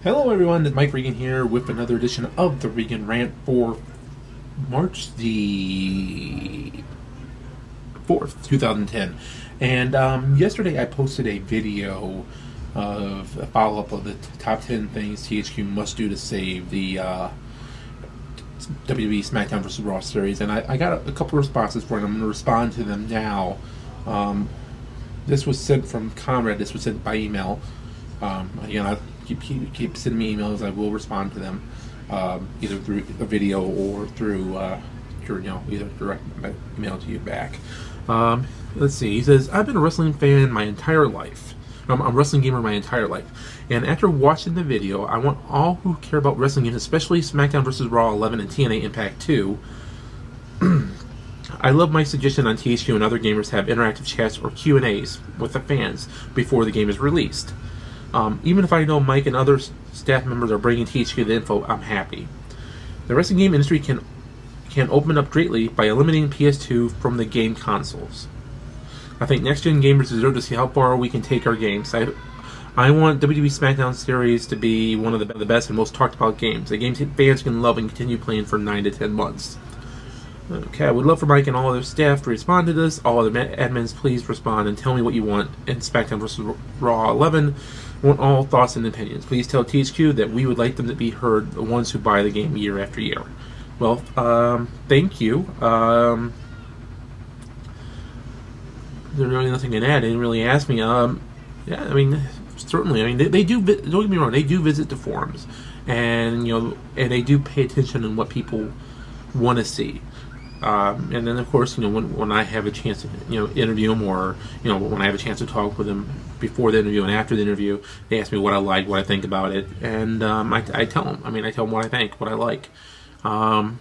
Hello everyone, it's Mike Regan here with another edition of the Regan Rant for March the 4th, 2010. And yesterday I posted a video of a follow-up of the top 10 things THQ must do to save the WWE SmackDown vs. Raw series, and I got a couple of responses for it. I'm going to respond to them now. This was sent from Conrad. This was sent by email. Again, I keep sending me emails. I will respond to them, either through a video or through either direct email to you back. Let's see. He says, I've been a wrestling fan my entire life. I'm a wrestling gamer my entire life, and after watching the video, I want all who care about wrestling games, especially SmackDown vs. Raw 11 and TNA Impact 2. I love my suggestion on THQ and other gamers have interactive chats or Q&As with the fans before the game is released. Even if I know Mike and other staff members are bringing THQ the info, I'm happy. The wrestling game industry can open up greatly by eliminating PS2 from the game consoles. I think next-gen gamers deserve to see how far we can take our games. I want WWE SmackDown series to be one of the best and most talked about games. A game fans can love and continue playing for 9 to 10 months. Okay, I would love for Mike and all other staff to respond to this. All other admins, please respond and tell me what you want in SmackDown vs. Raw 11. I want all thoughts and opinions. Please tell THQ that we would like them to be heard, the ones who buy the game year after year. Well, thank you. There's really nothing to add. They didn't really ask me. Yeah, I mean, certainly. I mean, they do. Don't get me wrong. They do visit the forums, and and they do pay attention on what people want to see. And then, of course, when I have a chance to interview them, or when I have a chance to talk with them before the interview and after the interview, they ask me what I like, what I think about it, and I tell them. I mean, I tell them what I think, what I like. And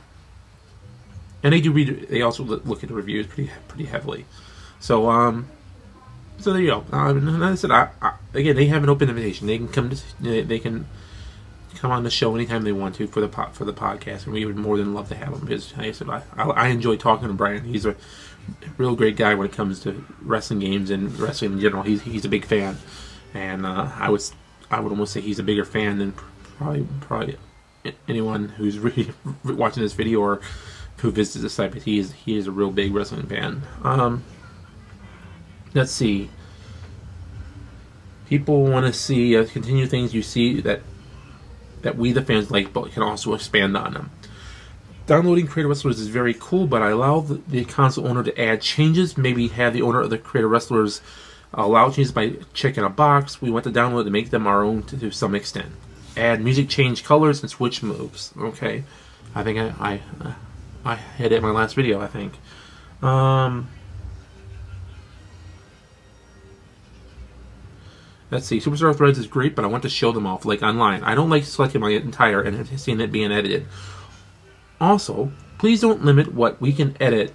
they do read. They also look at the reviews pretty heavily. So so there you go. And I said, again, they have an open invitation. They can come to. They can come on the show anytime they want to for the podcast, and we would more than love to have them. Because like I said, I enjoy talking to Brian. He's a real great guy when it comes to wrestling games and wrestling in general. He's a big fan, and I would almost say he's a bigger fan than probably anyone who's really watching this video or who visits the site. But he is a real big wrestling fan. Let's see. People want to see continue things you see that we the fans like, but can also expand on them. Downloading Creator Wrestlers is very cool, but I allow the console owner to add changes. Maybe have the owner of the Creator Wrestlers allow changes by checking a box. We want to download to make them our own to some extent. Add music, change colors, and switch moves. Okay, I think I hit it in my last video. I think. Let's see, Superstar Threads is great, but I want to show them off, like online. I don't like selecting my entire and seeing it being edited. Also, please don't limit what we can edit.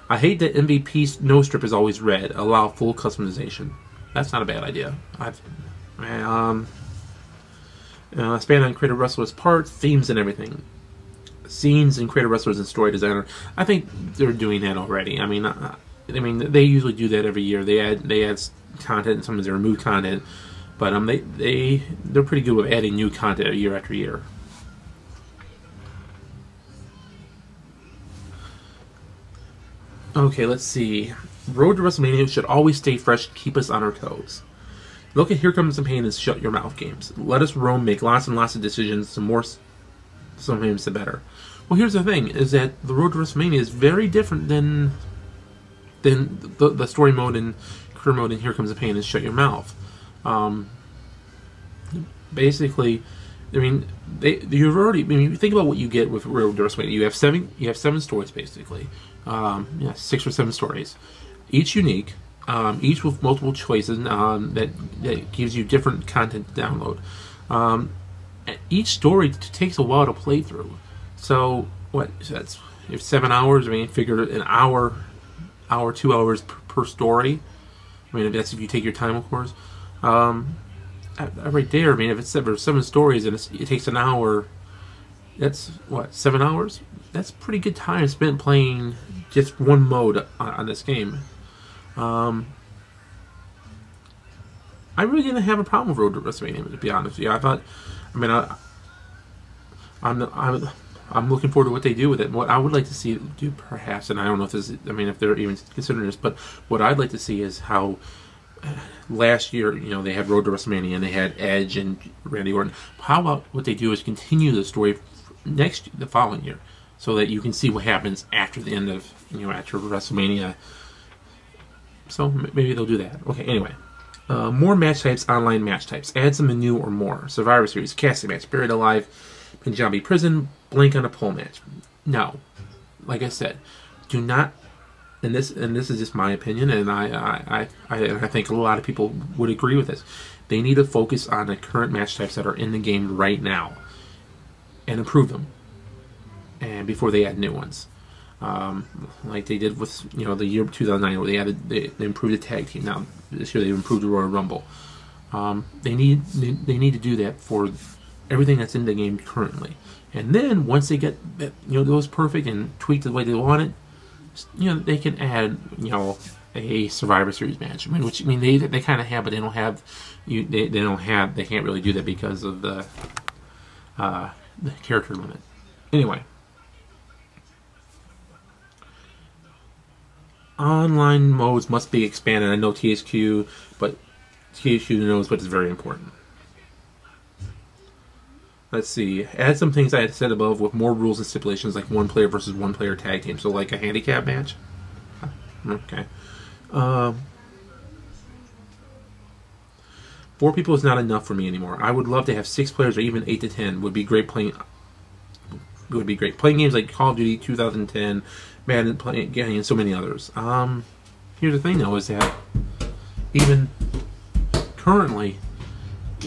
I hate that MVP's no strip is always red. Allow full customization. That's not a bad idea. Expand on Creative Wrestlers parts, themes, and everything. Scenes and Creative Wrestlers and story designer. I think they're doing that already. I mean, they usually do that every year. They add content, and sometimes they remove content, but they're pretty good with adding new content year after year. Okay, let's see. Road to WrestleMania should always stay fresh, keep us on our toes. Look at Here Comes the Pain and Shut Your Mouth games. Let us roam, make lots and lots of decisions. The more, sometimes the better. Well, here's the thing: is that the Road to WrestleMania is very different than the story mode and career mode in Here Comes the Pain and Shut Your Mouth. Basically, I mean, you've already. I mean, you think about what you get with Road to WrestleMania. You have seven stories basically. 6 or 7 stories, each unique, each with multiple choices that gives you different content to download. Each story takes a while to play through. So that's if 7 hours. I mean, figure an hour, 2 hours per story. I mean, that's if you take your time, of course. Right there, I mean, if it's 7 stories and it takes an hour, that's what, 7 hours? That's pretty good time spent playing just one mode on this game. I really didn't have a problem with Road to WrestleMania, to be honest with you. I thought, I mean, I'm looking forward to what they do with it. What I would like to see do, perhaps, and I don't know if this is, I mean, if they're even considering this, but what I'd like to see is how last year, you know, they had Road to WrestleMania and they had Edge and Randy Orton. How about what they do is continue the story the following year, so that you can see what happens after the end of, you know, after WrestleMania. So maybe they'll do that. Okay, anyway. More match types, online match types. Add some new or more. Survivor Series, casting match, buried alive, Punjabi prison, blank on a pole match. No. Like I said, do not, and this is just my opinion, and I think a lot of people would agree with this. They need to focus on the current match types that are in the game right now and improve them, and before they add new ones. Like they did with, you know, the year 2009, where they improved the tag team. Now this year they improved the Royal Rumble. They need to do that for everything that's in the game currently. And then once they get that, you know, those perfect and tweaked the way they want it, you know, they can add, you know, a Survivor Series match. I mean, which, I mean, they kind of have, but they don't have. They can't really do that because of the character limit. Anyway. Online modes must be expanded. I know THQ, but THQ knows what is very important. Let's see. Add some things I had said above with more rules and stipulations, like one player versus one player tag team. So like a handicap match. Okay. 4 people is not enough for me anymore. I would love to have 6 players or even 8 to 10. Would be great playing. Would be great playing games like Call of Duty 2010. Madden, and so many others. Here's the thing, though, is that even currently,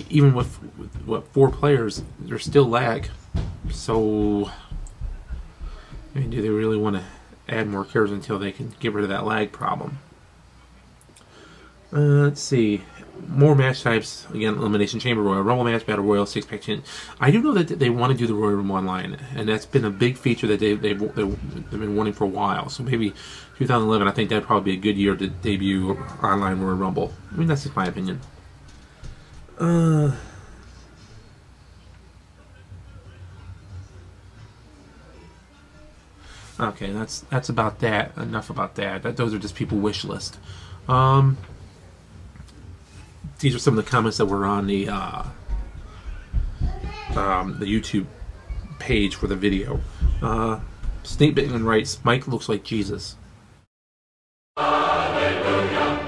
even with what 4 players, there's still lag. So, I mean, do they really want to add more characters until they can get rid of that lag problem? Let's see. More match types. Again, Elimination Chamber, Royal Rumble match, Battle Royal, 6-pack chain. I do know that they want to do the Royal Rumble online, and that's been a big feature that they've been wanting for a while. So maybe 2011, I think that'd probably be a good year to debut online Royal Rumble. I mean, that's just my opinion. Okay, that's about that. Enough about that. Those are just people wish list. These are some of the comments that were on the YouTube page for the video. Snake Bitman writes, Mike looks like Jesus. Hallelujah,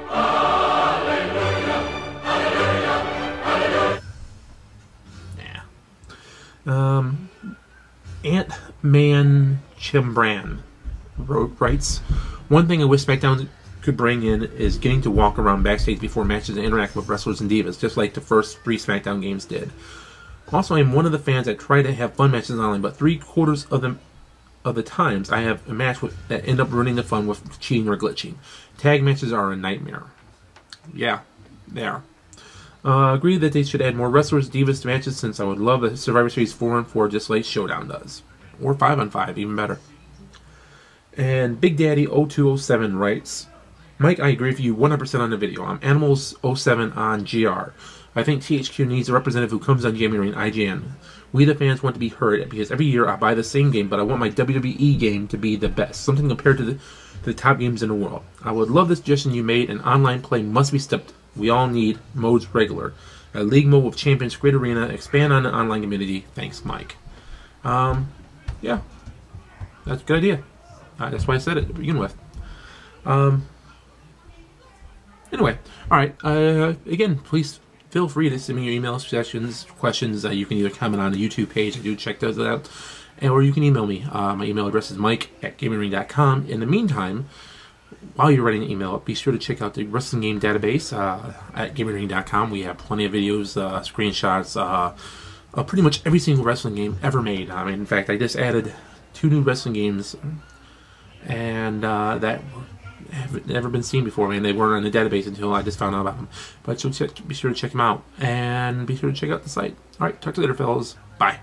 hallelujah, hallelujah, hallelujah. Ant-Man Chimbran writes, one thing I wish SmackDown could bring in is getting to walk around backstage before matches and interact with wrestlers and divas, just like the first 3 SmackDown games did. Also, I'm one of the fans that try to have fun matches online, but 3/4 of the times I have a match that end up ruining the fun with cheating or glitching. Tag matches are a nightmare. Yeah, they are. Agree that they should add more wrestlers, divas to matches, since I would love a Survivor Series 4-on-4 just like Showdown does. Or 5-on-5, even better. And Big Daddy 0207 writes, Mike, I agree with you 100% on the video. I'm Animals 07 on GR. I think THQ needs a representative who comes on Jamie Ring IGN. We the fans want to be heard, because every year I buy the same game, but I want my WWE game to be the best. Something compared to the top games in the world. I would love the suggestion you made, and online play must be stepped. We all need modes regular. A league mode with champions, great arena, expand on the online community. Thanks, Mike. Yeah. That's a good idea. That's why I said it to begin with. Anyway, alright, again, please feel free to send me your email suggestions, questions. You can either comment on the YouTube page, I do check those out, or you can email me. My email address is mike@gamingring.com. In the meantime, while you're writing an email, be sure to check out the wrestling game database at gamingring.com. We have plenty of videos, screenshots, pretty much every single wrestling game ever made. I mean, in fact, I just added 2 new wrestling games, and that have never been seen before. I mean, they weren't on the database until I just found out about them. But be sure to check them out, and be sure to check out the site. All right, talk to you later, fellas. Bye.